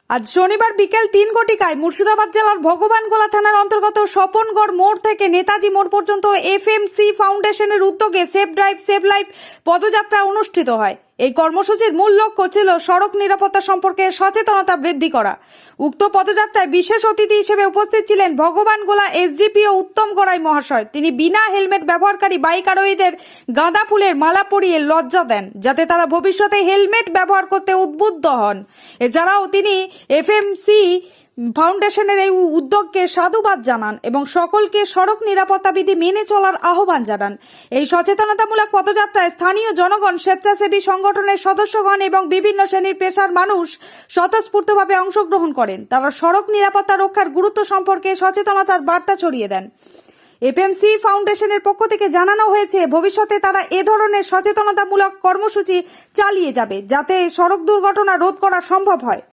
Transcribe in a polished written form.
আজ শনিবার বিকেল 3 ঘটিকায় মুর্শিদাবাদ জেলার ভগবানগোলা থানার অন্তর্গত স্বপনগড় মোড় থেকে নেতাজি মোড় পর্যন্ত এফএমসি ফাউন্ডেশনের উদ্যোগে সেভ ড্রাইভ সেভ লাইফ পদযাত্রা অনুষ্ঠিত হয়। এই কর্মসূচির মূল লক্ষ্য ছিল সড়ক নিরাপত্তা সম্পর্কে সচেতনতা বৃদ্ধি করা। উক্ত পদযাত্রায় বিশেষ অতিথি হিসেবে উপস্থিত ছিলেন ভগবানগোলা এসডিপিও উত্তম গড়াই মহাশয়। তিনি বিনা হেলমেট ব্যবহারকারী বাইক আরোহীদের গাঁদা ফুলের মালা পরিয়ে লজ্জা দেন, যাতে তারা ভবিষ্যতে হেলমেট ব্যবহার করতে উদ্বুদ্ধ হন। এছাড়াও তিনি এফএমসি ফাউন্ডেশনের এই উদ্যোগকে সাধুবাদ জানান এবং সকলকে সড়ক নিরাপত্তা বিধি মেনে চলার আহ্বান জানান। এই সচেতনতামূলক পদযাত্রায় স্থানীয় জনগণ, স্বেচ্ছাসেবী সংগঠনের সদস্যগণ এবং বিভিন্ন শ্রেণীর পেশার মানুষ স্বতঃস্ফূর্তভাবে অংশগ্রহণ করেন। তারা সড়ক নিরাপত্তা রক্ষার গুরুত্ব সম্পর্কে সচেতনতার বার্তা ছড়িয়ে দেন। এফএমসি ফাউন্ডেশনের পক্ষ থেকে জানানো হয়েছে, ভবিষ্যতে তারা এ ধরনের সচেতনতামূলক কর্মসূচি চালিয়ে যাবে, যাতে সড়ক দুর্ঘটনা রোধ করা সম্ভব হয়।